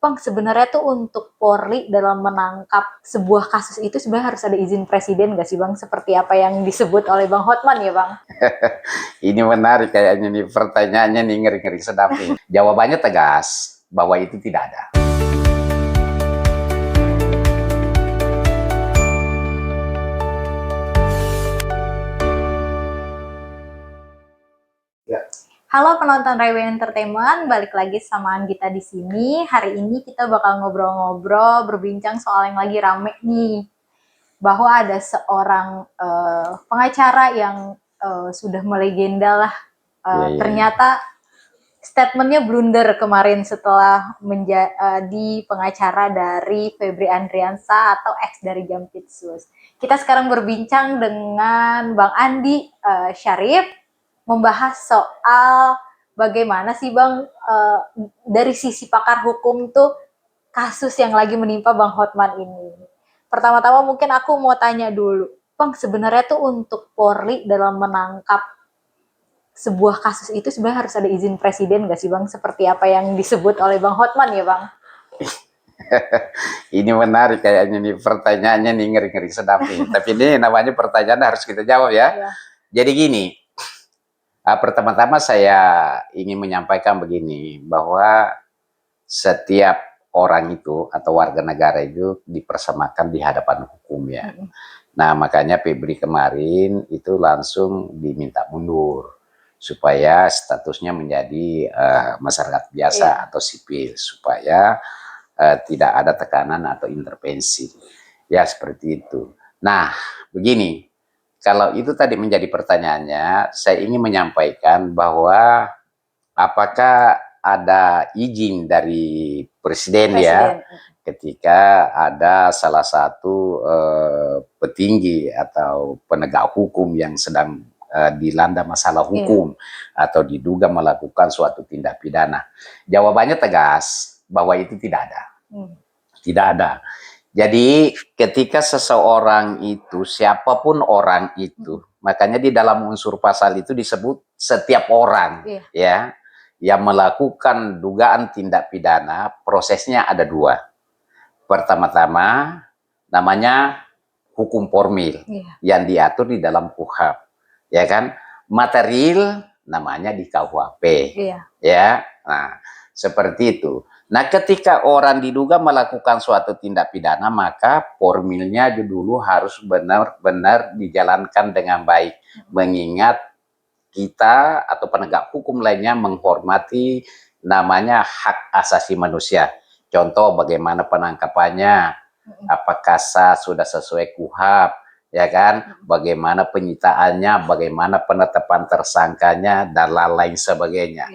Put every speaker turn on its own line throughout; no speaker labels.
Bang, sebenarnya tuh untuk Polri dalam menangkap sebuah kasus itu sebenarnya harus ada izin presiden nggak sih Bang? Seperti apa yang disebut oleh Bang Hotman ya Bang?
Ini menarik kayaknya nih pertanyaannya nih ngeri-ngeri sedap nih. Jawabannya tegas bahwa itu tidak ada.
Ya. Halo penonton Rewe Entertainment, balik lagi sama Anggita di sini. Hari ini kita bakal ngobrol-ngobrol, berbincang soal yang lagi rame nih. Bahwa ada seorang pengacara yang sudah melegenda lah. Ternyata statementnya blunder kemarin setelah menjadi pengacara dari Febri Andriansa atau ex dari Jampitsus. Kita sekarang berbincang dengan Bang Andi Syarif, membahas soal bagaimana sih Bang dari sisi pakar hukum tuh kasus yang lagi menimpa Bang Hotman ini. Pertama-tama mungkin aku mau tanya dulu, Bang, sebenarnya tuh untuk Polri dalam menangkap sebuah kasus itu sebenarnya harus ada izin presiden nggak sih Bang? Seperti apa yang disebut oleh Bang Hotman ya Bang?
Ini menarik kayaknya nih pertanyaannya nih ngeri-ngeri sedap nih. Tapi ini namanya pertanyaan harus kita jawab ya. Jadi gini, pertama-tama saya ingin menyampaikan begini, bahwa setiap orang itu atau warga negara itu dipersamakan di hadapan hukum ya. Nah makanya Febri kemarin itu langsung diminta mundur supaya statusnya menjadi masyarakat biasa atau sipil, supaya tidak ada tekanan atau intervensi. Ya seperti itu. Nah begini, kalau itu tadi menjadi pertanyaannya, saya ingin menyampaikan bahwa apakah ada izin dari presiden ya ketika ada salah satu petinggi atau penegak hukum yang sedang dilanda masalah hukum atau diduga melakukan suatu tindak pidana. Jawabannya tegas bahwa itu tidak ada. Tidak ada. Jadi ketika seseorang itu, siapapun orang itu, makanya di dalam unsur pasal itu disebut setiap orang ya yang melakukan dugaan tindak pidana, prosesnya ada dua. Pertama-tama namanya hukum formil yang diatur di dalam KUHP, ya kan? Material namanya di KUHP, ya. Nah, seperti itu. Nah, ketika orang diduga melakukan suatu tindak pidana, maka formilnya dulu harus benar-benar dijalankan dengan baik, mengingat kita atau penegak hukum lainnya menghormati namanya hak asasi manusia. Contoh bagaimana penangkapannya, apakah sudah sesuai KUHP, ya kan? Bagaimana penyitaannya, bagaimana penetapan tersangkanya, dan lain sebagainya.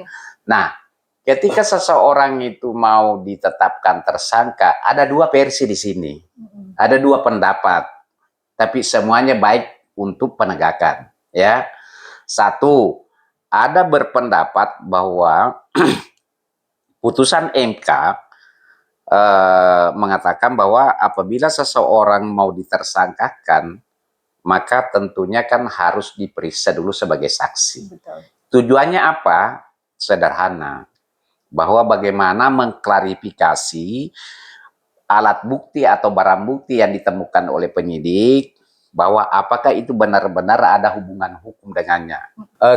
Nah, ketika seseorang itu mau ditetapkan tersangka, ada dua versi di sini, ada dua pendapat, tapi semuanya baik untuk penegakan, ya. Satu, ada berpendapat bahwa putusan MK mengatakan bahwa apabila seseorang mau ditersangkakan, maka tentunya kan harus diperiksa dulu sebagai saksi. Tujuannya apa? Sederhana, bahwa bagaimana mengklarifikasi alat bukti atau barang bukti yang ditemukan oleh penyidik, bahwa apakah itu benar-benar ada hubungan hukum dengannya.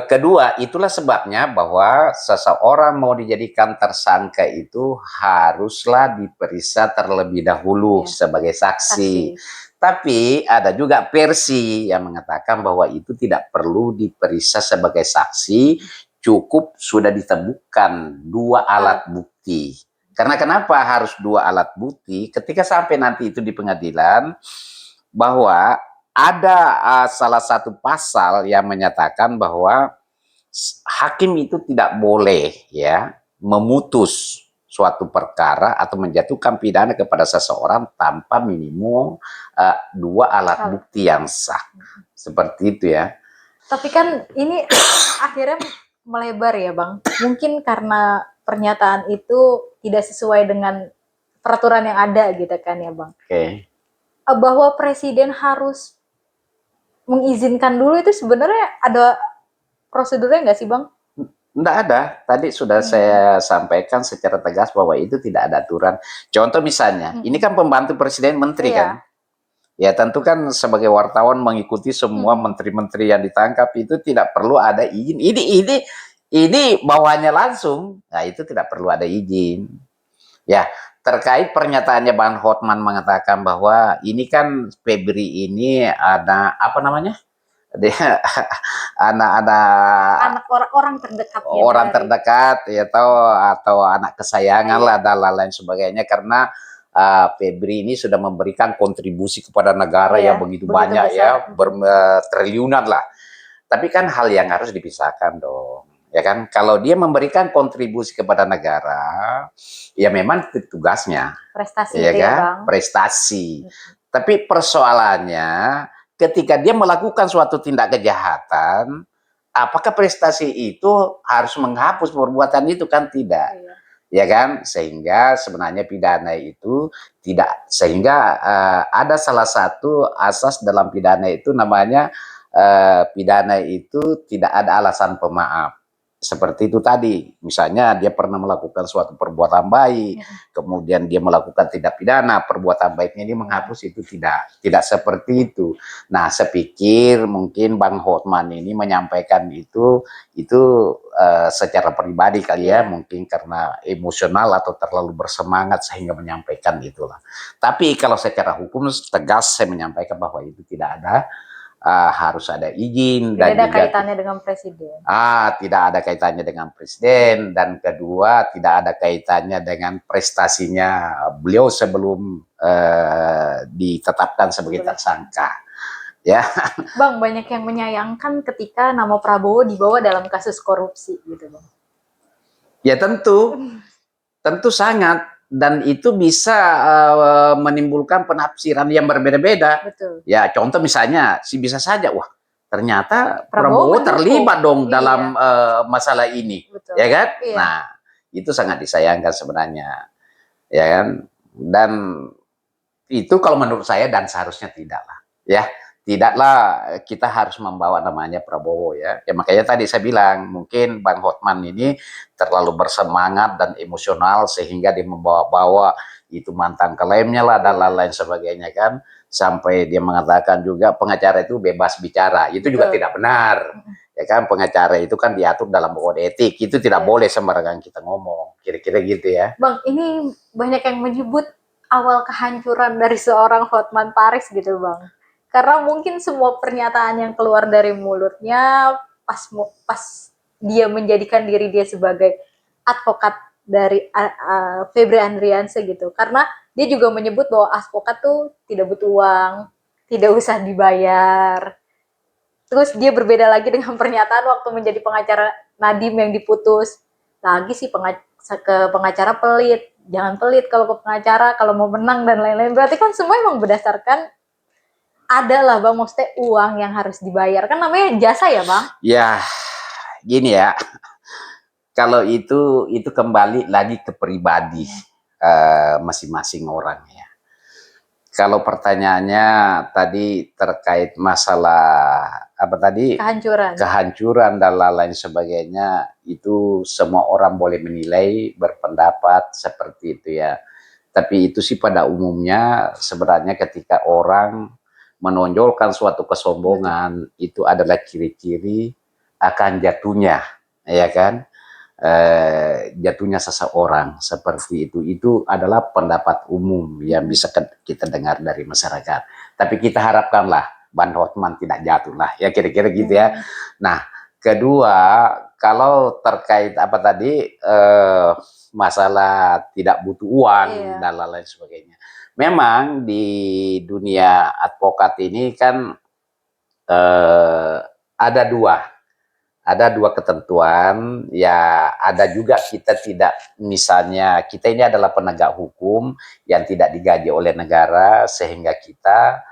Kedua, itulah sebabnya bahwa seseorang mau dijadikan tersangka itu haruslah diperiksa terlebih dahulu sebagai saksi. Tapi ada juga versi yang mengatakan bahwa itu tidak perlu diperiksa sebagai saksi, cukup sudah ditemukan dua alat bukti. Karena kenapa harus dua alat bukti? Ketika sampai nanti itu di pengadilan, bahwa ada salah satu pasal yang menyatakan bahwa hakim itu tidak boleh ya memutus suatu perkara atau menjatuhkan pidana kepada seseorang tanpa minimum dua alat bukti yang sah. Seperti itu ya.
Tapi kan ini akhirnya melebar ya Bang. Mungkin karena pernyataan itu tidak sesuai dengan peraturan yang ada gitu kan ya Bang. Bahwa presiden harus mengizinkan dulu itu sebenarnya ada prosedurnya nggak sih Bang?
Enggak ada. Tadi sudah saya sampaikan secara tegas bahwa itu tidak ada aturan. Contoh misalnya, ini kan pembantu presiden menteri kan.
Iya.
Ya tentu kan sebagai wartawan mengikuti semua menteri-menteri yang ditangkap itu tidak perlu ada izin. Ini bawaannya langsung. Nah, itu tidak perlu ada izin. Ya, terkait pernyataannya Bang Hotman mengatakan bahwa ini kan Febri ini ada apa namanya? Dia anak-anak
Anak orang terdekatnya
orang
dari
terdekat ya atau anak kesayangan
iya.
lah dan lain sebagainya karena Febri ini sudah memberikan kontribusi kepada negara
Iya,
yang begitu
begitu
banyak
besar.
ya triliunan lah. Tapi kan hal yang harus dipisahkan dong. Ya kan, kalau dia memberikan kontribusi kepada negara, ya memang itu tugasnya,
Prestasi
ya
itu ya,
kan,
Bang.
prestasi. Tapi persoalannya, ketika dia melakukan suatu tindak kejahatan, apakah prestasi itu harus menghapus perbuatan itu kan tidak,
Iya.
ya kan? Sehingga sebenarnya pidana itu tidak, sehingga ada salah satu asas dalam pidana itu namanya pidana itu tidak ada alasan pemaaf. Seperti itu tadi, misalnya dia pernah melakukan suatu perbuatan baik, kemudian dia melakukan tindak pidana, perbuatan baiknya ini menghapus itu tidak seperti itu. Nah, saya pikir mungkin Bang Hotman ini menyampaikan itu secara pribadi kali ya, mungkin karena emosional atau terlalu bersemangat sehingga menyampaikan itulah. Tapi kalau secara hukum tegas saya menyampaikan bahwa itu tidak ada harus ada izin
Tidak
dan
ada
juga
kaitannya dengan presiden.
tidak ada kaitannya dengan presiden dan kedua tidak ada kaitannya dengan prestasinya beliau sebelum ditetapkan sebagai tersangka. Ya,
Bang, banyak yang menyayangkan ketika nama Prabowo dibawa dalam kasus korupsi gitu, Bang.
ya tentu sangat dan itu bisa menimbulkan penafsiran yang berbeda-beda.
Betul.
Ya, contoh misalnya bisa saja wah ternyata
Prabowo
Prabowo terlibat dong
iya.
dalam masalah ini.
Betul.
Ya kan?
Iya.
Nah, itu sangat disayangkan sebenarnya. Ya kan? Dan itu kalau menurut saya dan seharusnya tidaklah. Ya, tidaklah kita harus membawa namanya Prabowo ya. Ya makanya tadi saya bilang mungkin Bang Hotman ini terlalu bersemangat dan emosional sehingga dia membawa-bawa itu mantan klaimnya lah dan lain-lain sebagainya kan sampai dia mengatakan juga pengacara itu bebas bicara. Itu juga tidak benar. Ya kan pengacara itu kan diatur dalam kode etik. Itu tidak boleh sembarangan kita ngomong. Kira-kira gitu ya.
Bang, ini banyak yang menyebut awal kehancuran dari seorang Hotman Paris gitu, Bang. Karena mungkin semua pernyataan yang keluar dari mulutnya pas dia menjadikan diri dia sebagai advokat dari Febri Andriansyah gitu. Karena dia juga menyebut bahwa advokat tuh tidak butuh uang, tidak usah dibayar. Terus dia berbeda lagi dengan pernyataan waktu menjadi pengacara Nadiem yang diputus. Lagi sih ke pengacara pelit. Jangan pelit kalau ke pengacara, kalau mau menang dan lain-lain. Berarti kan semua emang berdasarkan ada lah Bang, maksudnya uang yang harus dibayar. Kan namanya jasa ya Bang?
Ya, gini ya. Kalau itu kembali lagi ke pribadi masing-masing orang ya. Kalau pertanyaannya tadi terkait masalah apa tadi kehancuran dan lain-lain sebagainya itu semua orang boleh menilai berpendapat seperti itu ya. Tapi itu sih pada umumnya sebenarnya ketika orang menonjolkan suatu kesombongan itu adalah ciri-ciri akan jatuhnya, ya kan? Jatuhnya seseorang seperti itu adalah pendapat umum yang bisa kita dengar dari masyarakat. Tapi kita harapkanlah Bang Hotman tidak jatuh lah, ya kira-kira gitu ya. Nah, kedua kalau terkait apa tadi masalah tidak butuh uang dan lain-lain sebagainya. Memang di dunia advokat ini kan ada dua ketentuan ya, ada juga kita tidak, misalnya kita ini adalah penegak hukum yang tidak digaji oleh negara sehingga kita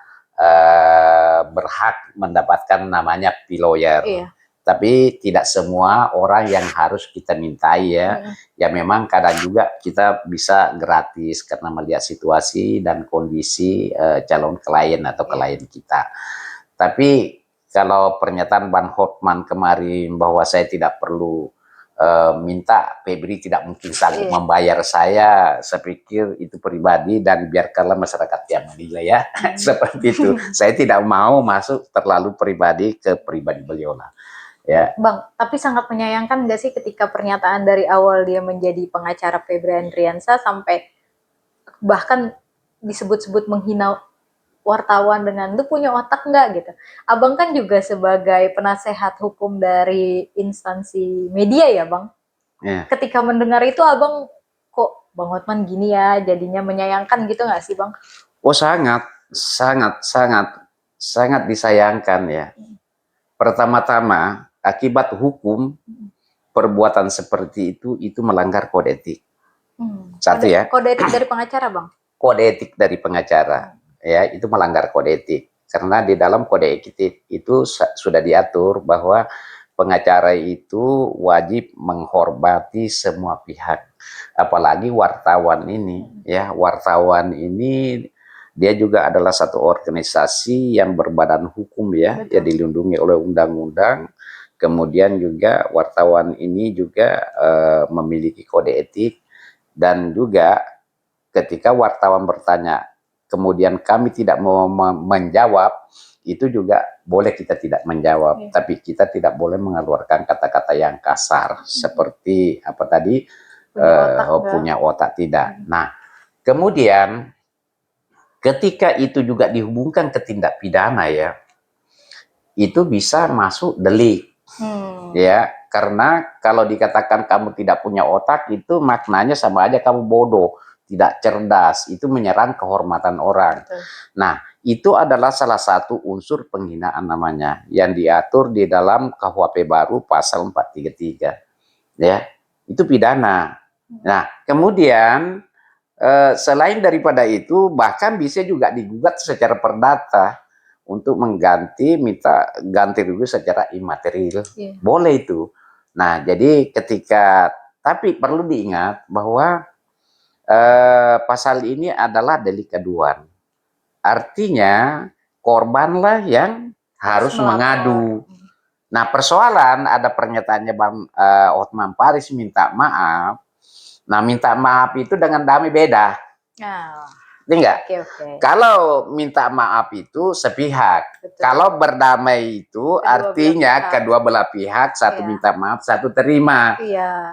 berhak mendapatkan namanya lawyer. Tapi tidak semua orang yang harus kita mintai ya. Ya memang kadang juga kita bisa gratis karena melihat situasi dan kondisi calon klien atau klien kita. Tapi kalau pernyataan Bang Hotman kemarin bahwa saya tidak perlu minta Febri tidak mungkin sanggup membayar saya pikir itu pribadi dan biarkanlah masyarakat yang menilai ya. Seperti itu. Saya tidak mau masuk terlalu pribadi ke pribadi beliau lah. Ya.
Bang, tapi sangat menyayangkan nggak sih ketika pernyataan dari awal dia menjadi pengacara Febri Andriansyah sampai bahkan disebut-sebut menghina wartawan dengan lu punya otak nggak gitu. Abang kan juga sebagai penasehat hukum dari instansi media ya bang.
Ya.
Ketika mendengar itu abang kok Bang Hotman gini ya, jadinya menyayangkan gitu nggak sih bang?
Oh sangat disayangkan ya. Pertama-tama akibat hukum perbuatan seperti itu melanggar kode etik. Satu ya.
Kode etik dari pengacara bang.
Kode etik dari pengacara ya itu melanggar kode etik karena di dalam kode etik itu sudah diatur bahwa pengacara itu wajib menghormati semua pihak, apalagi wartawan ini ya. Wartawan ini dia juga adalah satu organisasi yang berbadan hukum ya. Betul. Yang dilindungi oleh undang-undang. Kemudian juga wartawan ini juga memiliki kode etik, dan juga ketika wartawan bertanya kemudian kami tidak mau menjawab, itu juga boleh kita tidak menjawab, tapi kita tidak boleh mengeluarkan kata-kata yang kasar seperti apa tadi, punya otak tidak. Nah, kemudian ketika itu juga dihubungkan ke tindak pidana ya, itu bisa masuk delik. Ya, karena kalau dikatakan kamu tidak punya otak itu maknanya sama aja kamu bodoh, tidak cerdas, itu menyerang kehormatan orang. Nah, itu adalah salah satu unsur penghinaan namanya yang diatur di dalam KUHP baru pasal 433. Ya, itu pidana. Nah, kemudian selain daripada itu bahkan bisa juga digugat secara perdata untuk minta ganti rugi secara imaterial. Boleh itu. Nah, jadi tapi perlu diingat bahwa pasal ini adalah delik aduan. Artinya korbanlah yang harus mengadu. Nah, persoalan ada pernyataannya Bang Hotman Paris minta maaf. Nah, minta maaf itu dengan damai beda. Enggak? Okay. Kalau minta maaf itu sepihak. Betul. Kalau berdamai itu artinya kedua belah pihak, satu minta maaf, satu terima.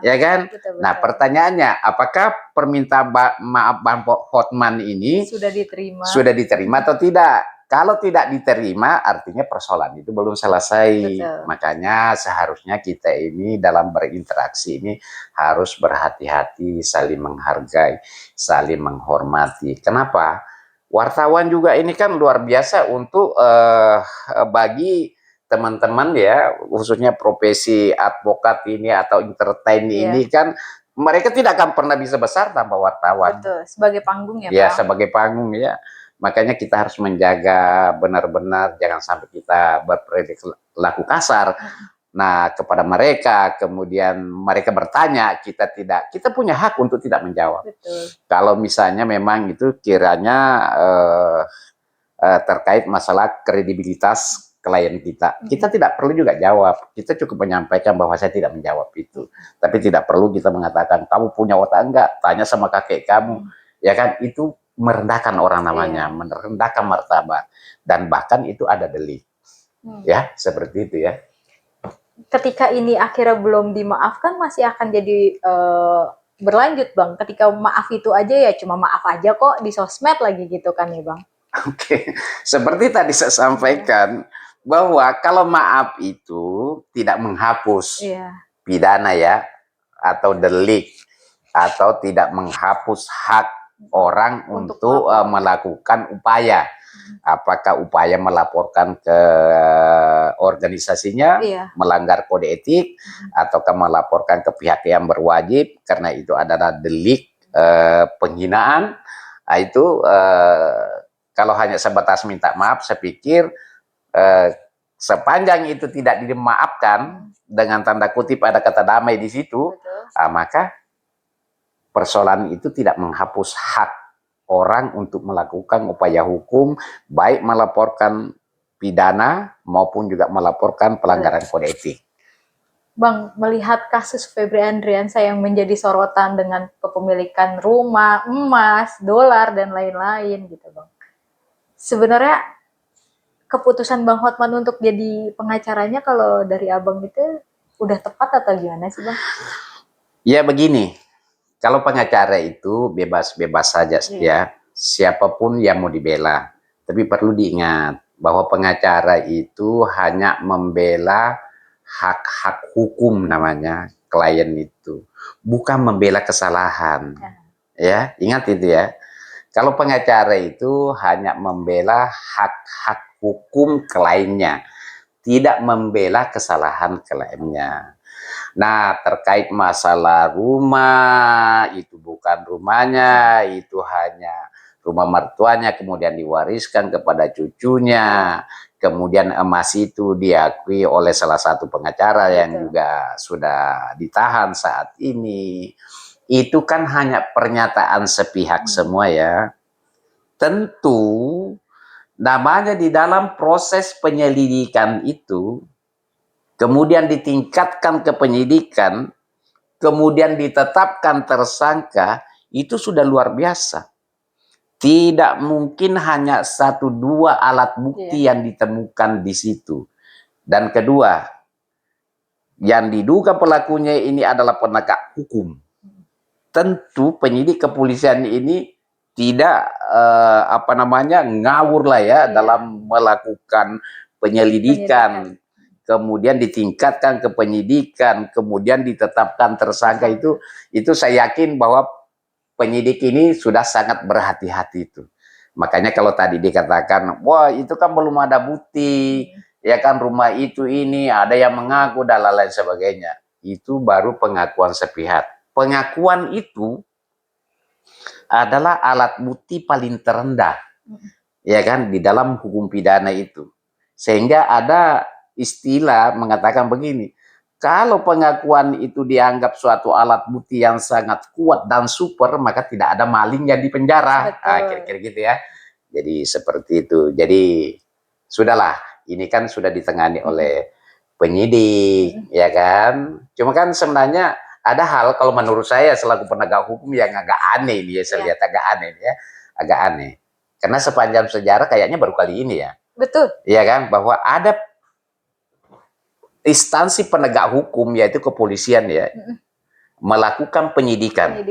Ya kan? Betul. Nah, pertanyaannya, apakah permintaan maaf Bang Hotman ini sudah diterima atau tidak? Kalau tidak diterima, artinya persoalan itu belum selesai. Betul. Makanya seharusnya kita ini dalam berinteraksi ini harus berhati-hati, saling menghargai, saling menghormati. Kenapa? Wartawan juga ini kan luar biasa untuk bagi teman-teman ya, khususnya profesi advokat ini atau entertain ini kan, mereka tidak akan pernah bisa besar tanpa wartawan.
Betul, sebagai panggung ya Pak?
Ya, sebagai panggung ya. Makanya kita harus menjaga benar-benar jangan sampai kita berperilaku kasar. Nah, kepada mereka, kemudian mereka bertanya, kita punya hak untuk tidak menjawab. Betul. Kalau misalnya memang itu kiranya terkait masalah kredibilitas klien kita tidak perlu juga jawab. Kita cukup menyampaikan bahwa saya tidak menjawab itu. Tapi tidak perlu kita mengatakan, kamu punya otak enggak? Tanya sama kakek kamu. Ya kan, itu merendahkan orang namanya, merendahkan martabat, dan bahkan itu ada delik. Ya, seperti itu ya.
Ketika ini akhirnya belum dimaafkan, masih akan jadi berlanjut Bang. Ketika maaf itu aja ya cuma maaf aja kok di sosmed lagi gitu kan ya Bang.
Oke, seperti tadi saya sampaikan bahwa kalau maaf itu tidak menghapus pidana ya, atau delik, atau tidak menghapus hak orang untuk melakukan upaya. Apakah upaya melaporkan ke organisasinya, melanggar kode etik, ataukah melaporkan ke pihak yang berwajib, karena itu adalah delik penghinaan. Nah, itu kalau hanya sebatas minta maaf, saya pikir sepanjang itu tidak dimaafkan, dengan tanda kutip ada kata damai di situ, maka persoalan itu tidak menghapus hak orang untuk melakukan upaya hukum, baik melaporkan pidana maupun juga melaporkan pelanggaran kode etik.
Bang, melihat kasus Febri Andriansyah yang menjadi sorotan dengan kepemilikan rumah, emas, dolar, dan lain-lain gitu Bang. Sebenarnya keputusan Bang Hotman untuk jadi pengacaranya kalau dari Abang itu udah tepat atau gimana sih Bang?
Ya begini, kalau pengacara itu bebas-bebas saja ya, siapapun yang mau dibela. Tapi perlu diingat bahwa pengacara itu hanya membela hak-hak hukum namanya klien itu, bukan membela kesalahan. Ya, ingat itu ya. Kalau pengacara itu hanya membela hak-hak hukum kliennya, tidak membela kesalahan kliennya. Nah, terkait masalah rumah, itu bukan rumahnya, itu hanya rumah mertuanya, kemudian diwariskan kepada cucunya. Kemudian emas itu diakui oleh salah satu pengacara yang juga sudah ditahan saat ini. Itu kan hanya pernyataan sepihak semua ya. Tentu namanya di dalam proses penyelidikan itu, kemudian ditingkatkan ke penyidikan, kemudian ditetapkan tersangka, itu sudah luar biasa. Tidak mungkin hanya satu dua alat bukti yang ditemukan di situ. Dan kedua, yang diduga pelakunya ini adalah penegak hukum. Tentu penyidik kepolisian ini tidak ngawur lah ya dalam melakukan penyelidikan. Kemudian ditingkatkan ke penyidikan, kemudian ditetapkan tersangka, itu saya yakin bahwa penyidik ini sudah sangat berhati-hati itu. Makanya kalau tadi dikatakan, wah itu kan belum ada bukti, ya kan rumah itu ini, ada yang mengaku dan lain-lain sebagainya. Itu baru pengakuan sepihak. Pengakuan itu adalah alat bukti paling terendah, ya kan, di dalam hukum pidana itu. Sehingga ada istilah mengatakan begini, kalau pengakuan itu dianggap suatu alat bukti yang sangat kuat dan super, maka tidak ada maling yang di penjara. Kira-kira gitu ya. Jadi seperti itu. Jadi sudahlah, ini kan sudah ditangani oleh penyidik, ya kan. Cuma kan sebenarnya ada hal kalau menurut saya selaku penegak hukum yang agak aneh nih ya, saya lihat agak aneh ya, agak aneh. Karena sepanjang sejarah kayaknya baru kali ini ya.
Betul.
Iya kan, bahwa ada instansi penegak hukum yaitu kepolisian ya, melakukan penyidikan.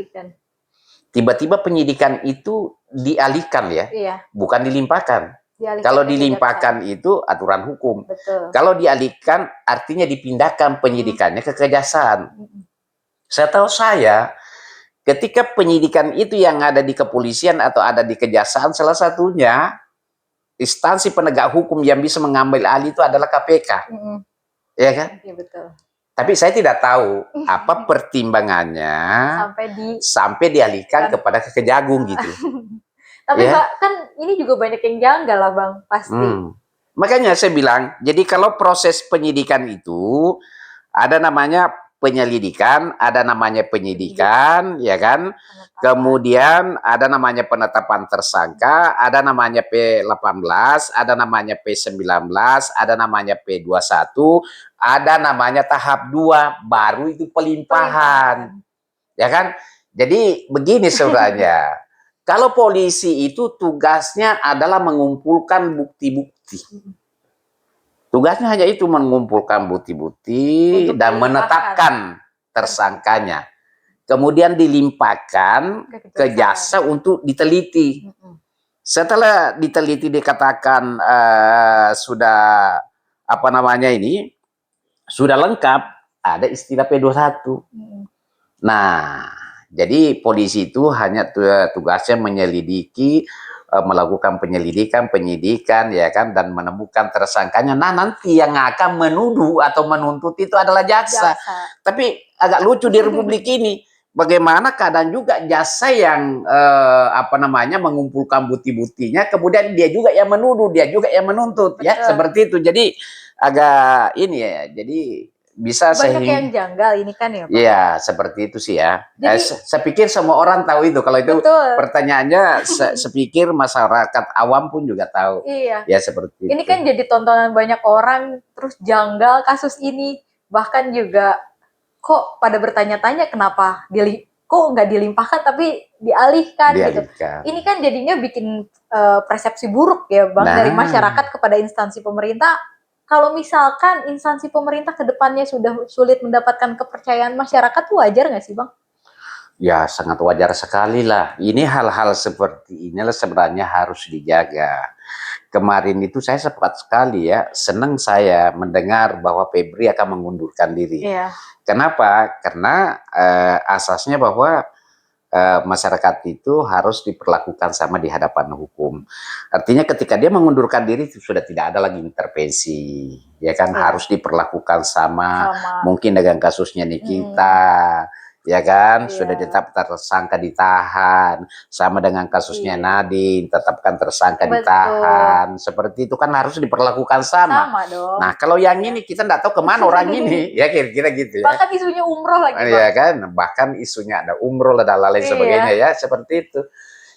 Tiba-tiba penyidikan itu dialihkan ya, bukan dilimpahkan. Kalau dilimpahkan itu aturan hukum.
Betul.
Kalau dialihkan artinya dipindahkan penyidikannya ke kejaksaan. Setahu saya, ketika penyidikan itu yang ada di kepolisian atau ada di kejaksaan, salah satunya instansi penegak hukum yang bisa mengambil alih itu adalah KPK. Ya kan?
Iya betul.
Tapi saya tidak tahu apa pertimbangannya sampai dialihkan kepada Kejagung gitu.
Tapi kan ini juga banyak yang janggal lah Bang, pasti.
Makanya saya bilang, jadi kalau proses penyidikan itu ada namanya penyelidikan, ada namanya penyidikan, ya kan? Kemudian ada namanya penetapan tersangka, ada namanya P18, ada namanya P19, ada namanya P21, ada namanya tahap 2, baru itu pelimpahan. Ya kan? Jadi begini sebenarnya. Kalau polisi itu tugasnya adalah mengumpulkan bukti-bukti. Tugasnya hanya itu, mengumpulkan bukti-bukti dan menetapkan tersangkanya. Kemudian dilimpahkan ke jaksa untuk diteliti. Setelah diteliti dikatakan sudah sudah lengkap, ada istilah P21. Nah, jadi polisi itu hanya tugasnya menyelidiki, melakukan penyelidikan, penyidikan, ya kan, dan menemukan tersangkanya. Nah, nanti yang akan menuduh atau menuntut itu adalah jaksa. Tapi agak lucu di Republik ini, bagaimana kadang juga jaksa yang mengumpulkan bukti-buktinya, kemudian dia juga yang menuduh, dia juga yang menuntut. Betul. Ya, seperti itu. Jadi agak ini ya. Jadi bisa
banyak yang janggal ini kan ya Pak?
Iya, seperti itu sih ya. Jadi, saya pikir semua orang tahu itu. Kalau itu pertanyaannya, saya pikir masyarakat awam pun juga tahu.
Iya.
Ya seperti
ini itu. Kan jadi tontonan banyak orang, terus janggal kasus ini. Bahkan juga kok pada bertanya-tanya kenapa kok nggak dilimpahkan tapi dialihkan gitu.
Dialihkan.
Ini kan jadinya bikin persepsi buruk ya Bang dari masyarakat kepada instansi pemerintah. Kalau misalkan instansi pemerintah ke depannya sudah sulit mendapatkan kepercayaan masyarakat tuh wajar nggak sih Bang?
Ya sangat wajar sekali lah. Ini hal-hal seperti inilah sebenarnya harus dijaga. Kemarin itu saya sempat sekali ya, senang saya mendengar bahwa Febri akan mengundurkan diri.
Iya.
Kenapa? Karena asasnya bahwa masyarakat itu harus diperlakukan sama di hadapan hukum. Artinya ketika dia mengundurkan diri itu sudah tidak ada lagi intervensi, ya kan
Iya.
harus diperlakukan sama.
Sama.
Mungkin dengan kasusnya Nikita, ya kan sudah
Iya.
tetap tersangka ditahan, sama dengan kasusnya
Iya.
Nadine tetapkan tersangka
Betul.
ditahan, seperti itu kan harus diperlakukan sama.
Sama dong.
Nah kalau yang ini kita nggak tahu kemana orang ini, ya kira-kira gitu ya.
Bahkan isunya umroh lagi Bang.
Ya kan, bahkan isunya ada umroh dan lain sebagainya ya, seperti itu.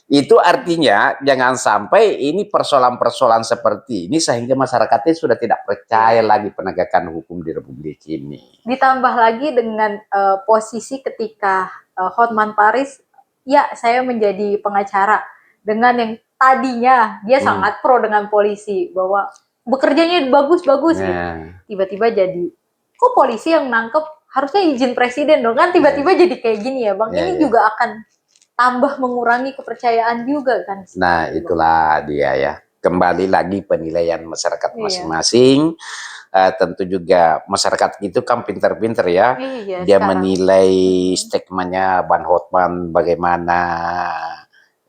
Itu artinya jangan sampai ini persoalan-persoalan seperti ini sehingga masyarakatnya sudah tidak percaya lagi penegakan hukum di Republik ini.
Ditambah lagi dengan posisi ketika Hotman Paris, ya saya menjadi pengacara dengan yang tadinya dia sangat pro dengan polisi bahwa bekerjanya bagus-bagus gitu. Tiba-tiba jadi kok polisi yang nangkep harusnya izin presiden dong kan tiba-tiba jadi kayak gini ya Bang. Ini juga akan tambah mengurangi kepercayaan juga kan.
Nah itulah dia ya. Kembali lagi penilaian masyarakat masing-masing. Tentu juga masyarakat itu kan pinter-pinter ya. Dia menilai statementnya Ban Hotman bagaimana.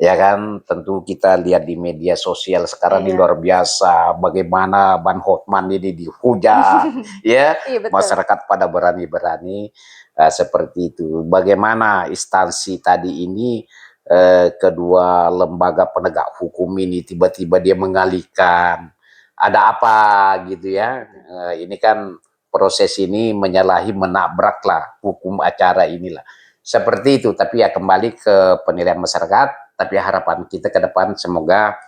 Ya kan, tentu kita lihat di media sosial sekarang ini luar biasa. Bagaimana Ban Hotman ini dihujat. Ya, masyarakat pada berani-berani seperti itu. Bagaimana instansi tadi ini kedua lembaga penegak hukum ini tiba-tiba dia mengalihkan, ada apa gitu ya. Ini kan proses ini menyalahi menabrak lah hukum acara inilah seperti itu. Tapi ya kembali ke penilaian masyarakat, tapi harapan kita ke depan semoga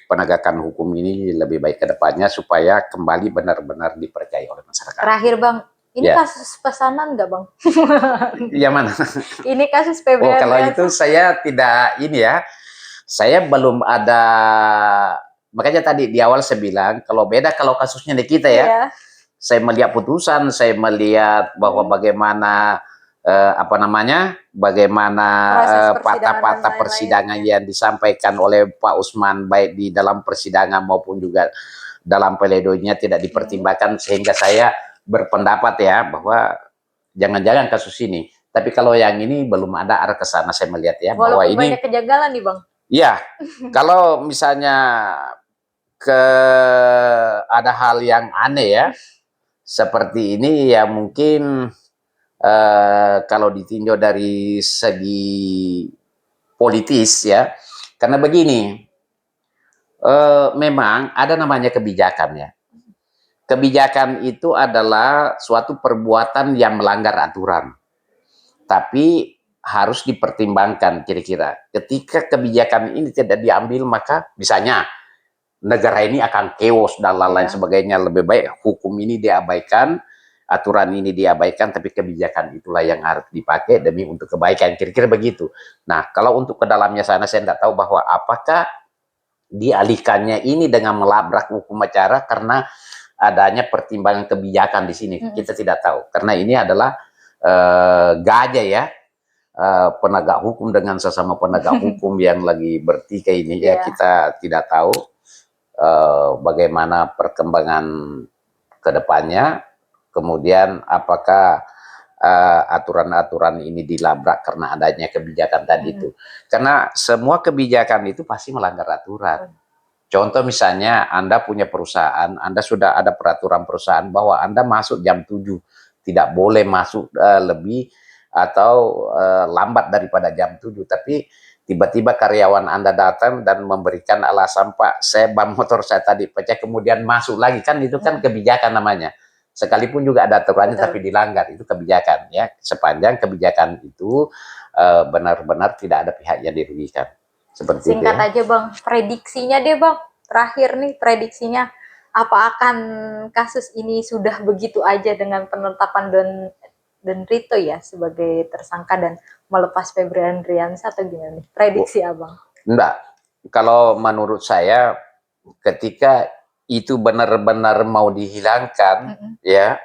penegakan hukum ini lebih baik ke depannya supaya kembali benar-benar dipercaya oleh masyarakat.
Terakhir Bang, ini kasus pesanan nggak Bang?
Yang mana?
Ini kasus PBM.
Oh kalau itu saya tidak ini ya, saya belum ada, makanya tadi di awal saya bilang kalau beda kalau kasusnya di kita ya, saya melihat putusan, saya melihat bahwa bagaimana apa namanya, bagaimana fakta-fakta persidangan yang disampaikan oleh Pak Usman baik di dalam persidangan maupun juga dalam pledoinya tidak dipertimbangkan, sehingga saya berpendapat ya bahwa jangan-jangan kasus ini. Tapi kalau yang ini belum ada arah ke sana saya melihat ya.
Walaupun
bahwa ini
banyak kejanggalan nih Bang.
Iya, kalau misalnya ada hal yang aneh ya, seperti ini ya mungkin kalau ditinjau dari segi politis ya, karena begini, memang ada namanya kebijakan ya. Kebijakan itu adalah suatu perbuatan yang melanggar aturan. Tapi harus dipertimbangkan kira-kira. Ketika kebijakan ini tidak diambil, maka misalnya negara ini akan chaos dan lain-lain sebagainya. Lebih baik hukum ini diabaikan, aturan ini diabaikan, tapi kebijakan itulah yang harus dipakai demi untuk kebaikan. Kira-kira begitu. Nah, kalau untuk ke dalamnya sana saya tidak tahu bahwa apakah dialihkannya ini dengan melabrak hukum acara karena adanya pertimbangan kebijakan di sini. Kita tidak tahu. Karena ini adalah gajah ya, penegak hukum dengan sesama penegak hukum yang lagi bertikai ini ya, kita tidak tahu bagaimana perkembangan kedepannya. Kemudian apakah aturan-aturan ini dilabrak karena adanya kebijakan tadi itu. Karena semua kebijakan itu pasti melanggar aturan. Contoh misalnya Anda punya perusahaan, Anda sudah ada peraturan perusahaan bahwa Anda masuk jam 7, tidak boleh masuk lebih atau lambat daripada jam 7, tapi tiba-tiba karyawan Anda datang dan memberikan alasan, Pak, saya ban motor saya tadi pecah, kemudian masuk lagi, kan itu kan kebijakan namanya. Sekalipun juga ada aturannya tapi dilanggar, itu kebijakan ya. Sepanjang kebijakan itu benar-benar tidak ada pihak yang dirugikan. Seperti
Singkat
itu ya.
Aja Bang, prediksinya deh Bang, terakhir nih prediksinya apa akan kasus ini sudah begitu aja dengan penetapan dan Rito ya sebagai tersangka dan melepas Febri Andriansyah atau gimana nih? Prediksi Abang.
Enggak. Kalau menurut saya ketika itu benar-benar mau dihilangkan, ya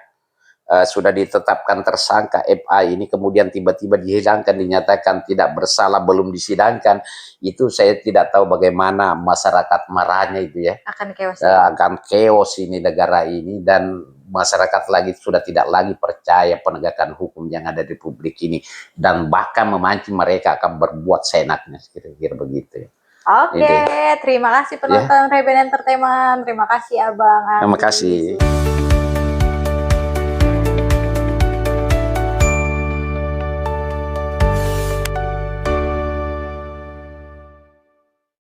sudah ditetapkan tersangka FA ini kemudian tiba-tiba dihilangkan, dinyatakan tidak bersalah, belum disidangkan, itu saya tidak tahu bagaimana masyarakat marahnya itu ya.
Akan chaos.
Akan chaos ini negara ini, dan masyarakat lagi sudah tidak lagi percaya penegakan hukum yang ada di Republik ini, dan bahkan memancing mereka akan berbuat seenaknya, kira-kira begitu ya.
Oke, terima kasih penonton Reben Entertainment. Terima kasih Abang.
Terima kasih.